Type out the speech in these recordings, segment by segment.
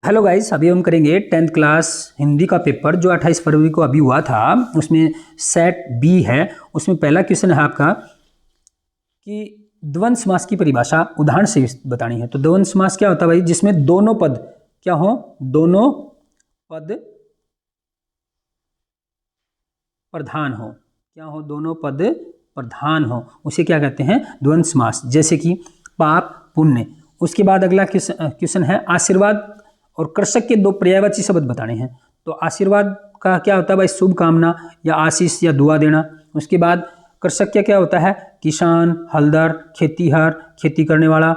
Hello guys, अभी हम करेंगे 10th क्लास हिंदी का पेपर जो 28 फरवरी को अभी हुआ था। उसमें सेट बी है। उसमें पहला क्वेश्चन है आपका कि द्वंद्व समास की परिभाषा उदाहरण से बतानी है। तो द्वंद्व समास क्या होता है भाई? जिसमें दोनों पद क्या हो, दोनों पद प्रधान हो। क्या हो? दोनों पद प्रधान हो, उसे क्या कहते हैं? द्वंद्व समास। जैसे कि पाप पुण्य। उसके बाद अगला क्वेश्चन है आशीर्वाद और कृषक के दो पर्यायवाची शब्द बताने हैं। तो आशीर्वाद का क्या होता है भाई? शुभ कामना या आशीष या दुआ देना। उसके बाद कृषक क्या क्या होता है? किसान, हलदर, खेतीहर, खेती करने वाला।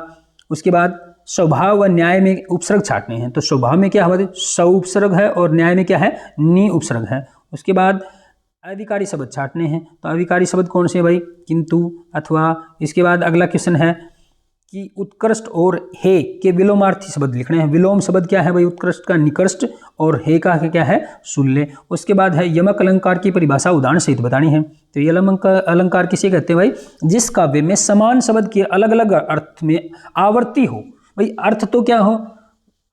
उसके बाद स्वभाव व न्याय में उपसर्ग छाटने हैं। तो स्वभाव में क्या है? स उपसर्ग है और न्याय में क्या है? नी उपसर्ग है। उसके बाद अविकारी शब्द छाटने हैं। तो अविकारी शब्द कौन से भाई? किंतु, अथवा। इसके बाद अगला क्वेश्चन है कि उत्कृष्ट और हे के विलोमार्थी शब्द लिखने हैं। विलोम शब्द क्या है भाई? उत्कृष्ट का निकृष्ट और हे का क्या है? शूल्य। उसके बाद है यमक अलंकार की परिभाषा उदाहरण सहित बतानी है। तो यमक अलंकार किसे कहते हैं भाई? जिस काव्य में समान शब्द के अलग अलग अर्थ में आवर्ती हो। भाई अर्थ तो क्या हो?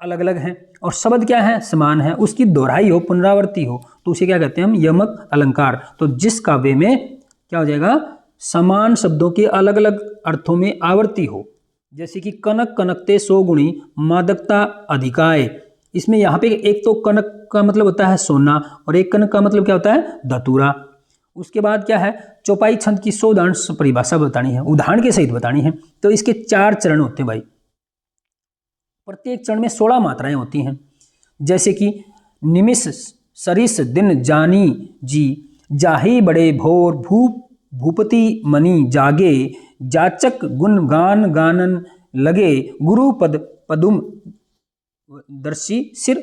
अलग अलग हैं और शब्द क्या है? समान है। उसकी दोहराई हो, पुनरावृत्ति हो, तो उसे क्या कहते हैं हम? यमक अलंकार। तो जिस काव्य में क्या हो जाएगा? समान शब्दों के अलग अलग अर्थों में आवर्ती हो। जैसे कि कनक कनकते सो गुणी मादकता अधिकाय। इसमें यहाँ पे एक तो कनक का मतलब होता है सोना और एक कनक का मतलब क्या होता है? धतूरा। उसके बाद क्या है? चौपाई छंद की 100 उदाहरण परिभाषा बतानी है, उदाहरण के सहित बतानी है। तो इसके 4 चरण होते हैं भाई। प्रत्येक चरण में 16 मात्राएं होती हैं। जैसे कि निमिष सरिस दिन जानी जी, जाही बड़े भोर भूप भूपति मणि जागे, जाचक गुण गान गानन लगे, गुरु पद पदुम दर्शी सिर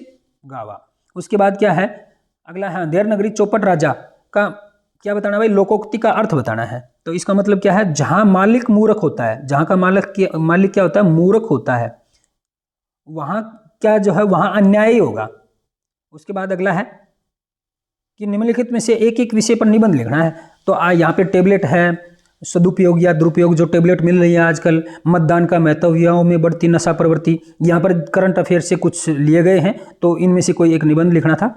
गावा। उसके बाद क्या है? अगला है अंधेर नगरी चौपट राजा का क्या बताना भाई? लोकोक्ति का अर्थ बताना है। तो इसका मतलब क्या है? जहां मालिक मूर्ख होता है, जहां का मालिक क्या होता है? मूर्ख होता है, वहां क्या जो है? वहां अन्याय ही होगा। उसके बाद अगला है कि निम्नलिखित में से एक एक विषय पर निबंध लिखना है। तो यहाँ पे टेबलेट है, सदुपयोग या दुरुपयोग जो टेबलेट मिल रही है आजकल, मतदान का महत्व, युवाओं में बढ़ती नशा प्रवृत्ति, यहाँ पर करंट अफेयर से कुछ लिए गए हैं, तो इनमें से कोई एक निबंध लिखना था।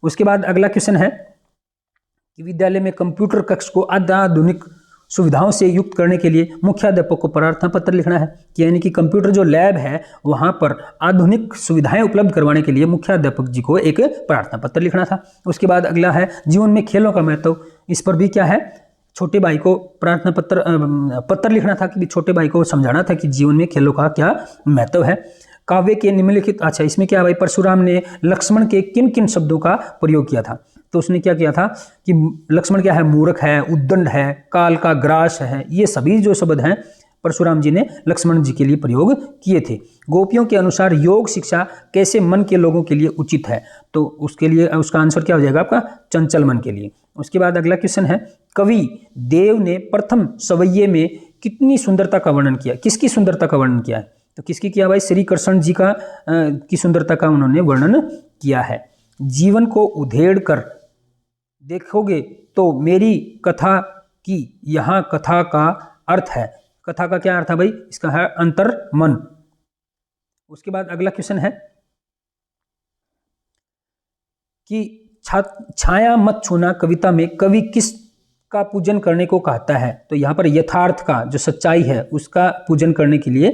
उसके बाद अगला क्वेश्चन है कि विद्यालय में कंप्यूटर कक्ष को अत्याधुनिक सुविधाओं से युक्त करने के लिए मुख्याध्यापक को प्रार्थना पत्र लिखना है। कि यानी कि कंप्यूटर जो लैब है वहाँ पर आधुनिक सुविधाएं उपलब्ध करवाने के लिए मुख्याध्यापक जी को एक प्रार्थना पत्र लिखना था। उसके बाद अगला है जीवन में खेलों का महत्व। इस पर भी क्या है? छोटे भाई को प्रार्थना पत्र लिखना था कि छोटे भाई को समझाना था कि जीवन में खेलों का क्या महत्व है। काव्य के निम्नलिखित, अच्छा इसमें क्या भाई? परशुराम ने लक्ष्मण के किन किन शब्दों का प्रयोग किया था? तो उसने क्या किया था कि लक्ष्मण क्या है? मूर्ख है, उद्दंड है, काल का ग्रास है। ये सभी जो शब्द हैं परशुराम जी ने लक्ष्मण जी के लिए प्रयोग किए थे। गोपियों के अनुसार योग शिक्षा कैसे मन के लोगों के लिए उचित है? तो उसके लिए उसका आंसर क्या हो जाएगा आपका? चंचल मन के लिए। उसके बाद अगला क्वेश्चन है कवि देव ने प्रथम सवैये में कितनी सुंदरता का वर्णन किया? किसकी सुंदरता का वर्णन किया है? तो किसकी किया भाई? श्री कृष्ण जी का की सुंदरता का उन्होंने वर्णन किया है। जीवन को उधेड़ कर देखोगे तो मेरी कथा की यहाँ कथा का अर्थ है। कथा का क्या अर्थ है भाई? इसका है अंतर मन। उसके बाद अगला क्वेश्चन है कि छाया मत छूना कविता में कवि किस का पूजन करने को कहता है? तो यहाँ पर यथार्थ का जो सच्चाई है उसका पूजन करने के लिए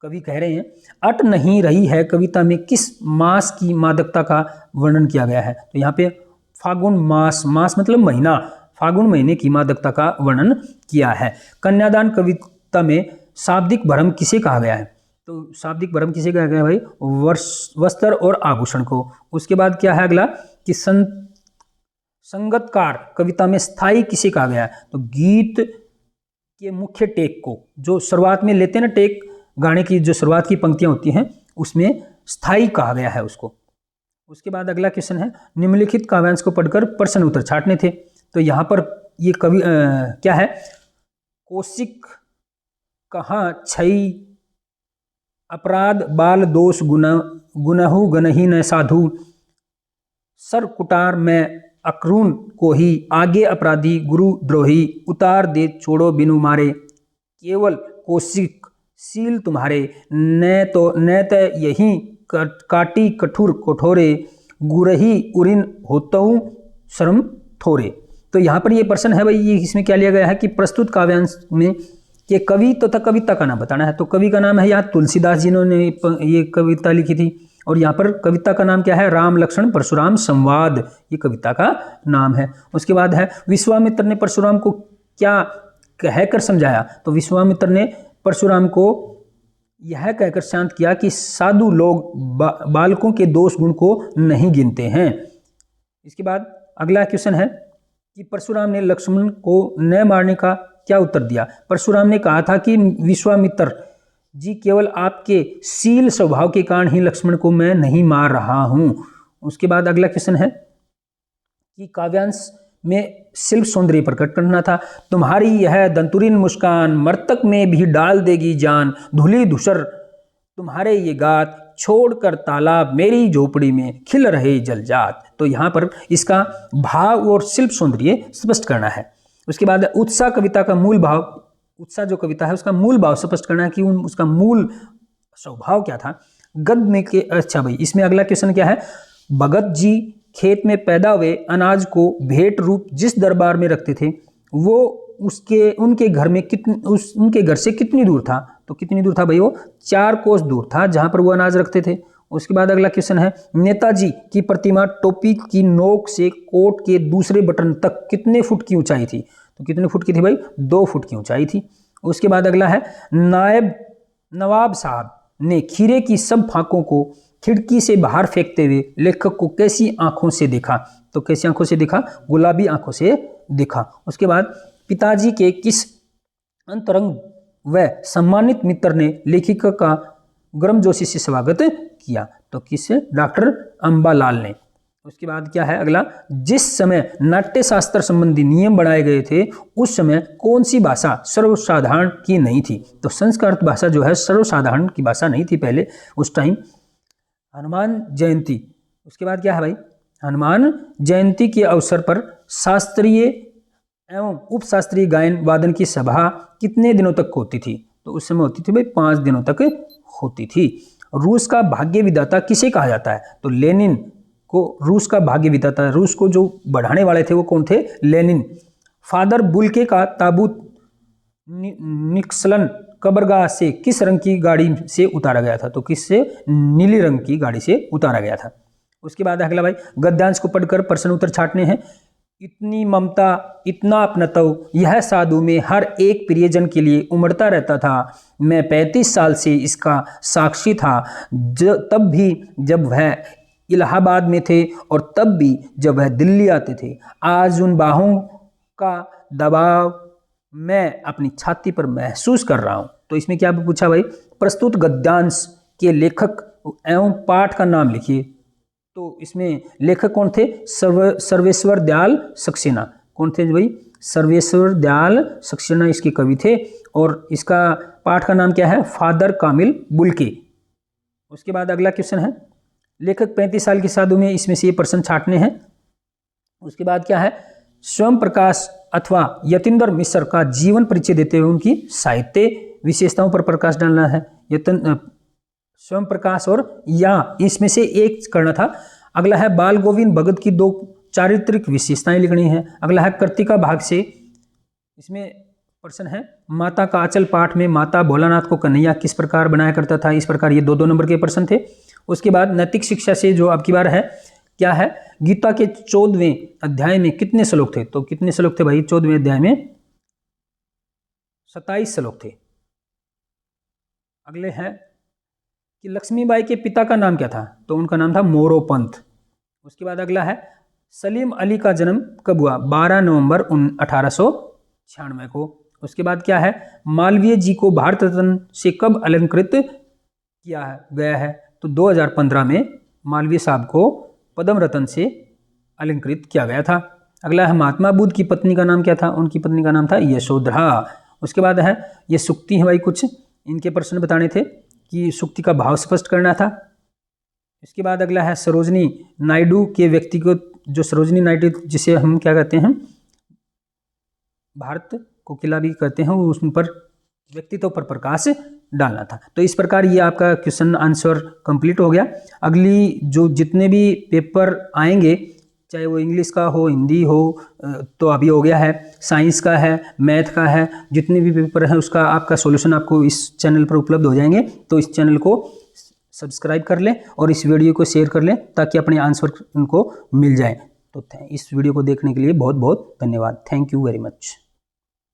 कवि कह रहे हैं। अट नहीं रही है कविता में किस मास की मादकता का वर्णन किया गया है? तो यहाँ पे फागुन मास, मास मतलब महीना, फागुन महीने की मादकता का वर्णन किया है। कन्यादान कविता में शाब्दिक भ्रम किसे कहा गया है? तो शाब्दिक भ्रम किसे कहा गया भाई? वस्त्र और आभूषण को। उसके बाद क्या है अगला कि संगतकार कविता में स्थायी किसे कहा गया है? तो गीत के मुख्य टेक को, जो शुरुआत में लेते हैं ना टेक, गाने की जो शुरुआत की पंक्तियां होती हैं उसमें स्थायी कहा गया है उसको। उसके बाद अगला क्वेश्चन है निम्नलिखित काव्यांश को पढ़कर प्रश्न उत्तर छाटने थे। तो यहाँ पर ये कवि क्या है? कौशिक कहाँ छई अपराध बाल दोष गुनहु गनही न साधु, सर कुटार में अक्रून को ही आगे अपराधी गुरु द्रोही, उतार दे छोड़ो बिनु मारे, केवल कौशिक सील तुम्हारे न तो यही काटी कठुर कठोरे, गुरही उरिन होतऊ शर्म थोरे। तो यहाँ पर ये प्रश्न है भाई, ये इसमें क्या लिया गया है कि प्रस्तुत काव्यांश में के कवि तथा कविता का नाम बताना है। तो कवि का नाम है यहाँ तुलसीदास जिन्होंने ये कविता लिखी थी, और यहाँ पर कविता का नाम क्या है, राम लक्ष्मण परशुराम संवाद, ये कविता का नाम है। उसके बाद है विश्वामित्र ने परशुराम को क्या कहकर समझाया। तो विश्वामित्र ने परशुराम को यह कहकर शांत किया कि साधु लोग बालकों के दोष गुण को नहीं गिनते हैं। इसके बाद अगला क्वेश्चन है कि परशुराम ने लक्ष्मण को न मारने का क्या उत्तर दिया। परशुराम ने कहा था कि विश्वामित्र जी, केवल आपके शील स्वभाव के कारण ही लक्ष्मण को मैं नहीं मार रहा हूं। उसके बाद अगला क्वेश्चन है कि काव्यांश में शिल्प सौंदर्य प्रकट करना था। तुम्हारी यह दंतुरीन मुस्कान मर्तक में भी डाल देगी जान, धुली धूसर तुम्हारे ये गात, छोड़कर तालाब मेरी झोपड़ी में खिल रहे जलजात। तो यहाँ पर इसका भाव और शिल्प सौंदर्य स्पष्ट करना है। उसके बाद उत्साह कविता का मूल भाव, उत्साह जो कविता है उसका मूल भाव स्पष्ट करना है कि उसका मूल स्वभाव क्या था। गद्य में के अच्छा भाई, इसमें अगला क्वेश्चन क्या है, भगत जी खेत में पैदा हुए अनाज को भेंट रूप जिस दरबार में रखते थे वो उनके घर में उनके घर से कितनी दूर था। तो कितनी दूर था भाई, वो 4 कोस दूर था जहां पर वो अनाज रखते थे। उसके बाद अगला क्वेश्चन है, नेताजी की प्रतिमा टोपी की नोक से कोट के दूसरे बटन तक कितने फुट की ऊंचाई थी। तो कितने फुट की थी भाई, 2 फुट की ऊंचाई थी। उसके बाद अगला है, नवाब साहब ने खीरे की सब फाकों को खिड़की से बाहर फेंकते हुए लेखक को कैसी आंखों से देखा। तो कैसी आंखों से देखा, गुलाबी आंखों से देखा। उसके बाद पिताजी के किस अंतरंग व सम्मानित मित्र ने लेखिका का गर्मजोशी से स्वागत किया। तो किससे, डॉक्टर अंबालाल ने। उसके बाद क्या है अगला, जिस समय नाट्य शास्त्र संबंधी नियम बनाए गए थे उस समय कौन सी भाषा सर्वसाधारण की नहीं थी। तो संस्कृत भाषा जो है सर्वसाधारण की भाषा नहीं थी पहले उस टाइम। हनुमान जयंती, उसके बाद क्या है भाई, हनुमान जयंती के अवसर पर शास्त्रीय एवं उपशास्त्रीय गायन वादन की सभा कितने दिनों तक होती थी। तो उस समय होती थी भाई 5 दिनों तक होती थी। रूस का भाग्य विधाता किसे कहा जाता है। तो लेनिन को रूस का भाग्य विधाता, रूस को जो बढ़ाने वाले थे वो कौन थे, लेनिन। फादर बुल्के का ताबूत निक्सन कब्रगाह से किस रंग की गाड़ी से उतारा गया था। तो किससे, नीली रंग की गाड़ी से उतारा गया था। उसके बाद अगला भाई, गद्यांश को पढ़कर प्रश्न उत्तर छांटने हैं। इतनी ममता इतना अपनत्व यह साधु में हर एक प्रियजन के लिए उमड़ता रहता था। मैं 35 साल से इसका साक्षी था, तब भी जब वह इलाहाबाद में थे और तब भी जब वह दिल्ली आते थे। आज उन बाहों का दबाव मैं अपनी छाती पर महसूस कर रहा हूं। तो इसमें क्या पूछा भाई, प्रस्तुत गद्यांश के लेखक एवं पाठ का नाम लिखिए। तो इसमें लेखक कौन थे, सर्वेश्वर दयाल सक्सेना। कौन थे भाई, सर्वेश्वर दयाल सक्सेना इसके कवि थे। और इसका पाठ का नाम क्या है, फादर कामिल बुल्के। उसके बाद अगला क्वेश्चन है, लेखक 35 साल की साधु में इसमें से ये प्रश्न छांटने हैं। उसके बाद क्या है, स्वयं प्रकाश अथवा यतीन्द्र मिश्र का जीवन परिचय देते हुए उनकी साहित्य विशेषताओं पर प्रकाश डालना है। स्वयं प्रकाश और या इसमें से एक करना था। अगला है, बाल गोविंद भगत की 2 चारित्रिक विशेषताएं लिखनी है। अगला है, कृतिका भाग से इसमें प्रश्न है, माता का आंचल पाठ में माता भोलानाथ को कन्हैया किस प्रकार बनाया करता था। इस प्रकार ये 2-2 नंबर के प्रश्न थे। उसके बाद नैतिक शिक्षा से जो अब की बार है क्या है, गीता के 14वें अध्याय में कितने श्लोक थे। तो कितने श्लोक थे भाई, 14वें अध्याय में 27 श्लोक थे। अगले हैं कि लक्ष्मीबाई के पिता का नाम क्या था। तो उनका नाम था मोरोपंत। उसके बाद अगला है, सलीम अली का जन्म कब हुआ, 12 नवंबर 1896 को। उसके बाद क्या है, मालवीय जी को भारत रत्न से कब अलंकृत किया गया है। तो 2015 में मालवीय साहब को पद्म रत्न से अलंकृत किया गया था। अगला है, महात्मा बुद्ध की पत्नी का नाम क्या था। उनकी पत्नी का नाम था यशोधरा। उसके बाद है, ये सुक्ति है भाई, कुछ इनके प्रश्न बताने थे कि सुक्ति का भाव स्पष्ट करना था। इसके बाद अगला है, सरोजनी नायडू के व्यक्तिगत, जो सरोजनी नायडू जिसे हम क्या कहते हैं, भारत कोकिला भी कहते हैं, उस पर व्यक्तित्व पर प्रकाश डालना था। तो इस प्रकार ये आपका क्वेश्चन आंसर कंप्लीट हो गया। अगली जो जितने भी पेपर आएंगे, चाहे वो इंग्लिश का हो, हिंदी हो, तो अभी हो गया है, साइंस का है, मैथ का है, जितने भी पेपर हैं उसका आपका सॉल्यूशन आपको इस चैनल पर उपलब्ध हो जाएंगे। तो इस चैनल को सब्सक्राइब कर लें और इस वीडियो को शेयर कर लें ताकि अपने आंसर उनको मिल जाए। तो इस वीडियो को देखने के लिए बहुत बहुत धन्यवाद। Thank you very much.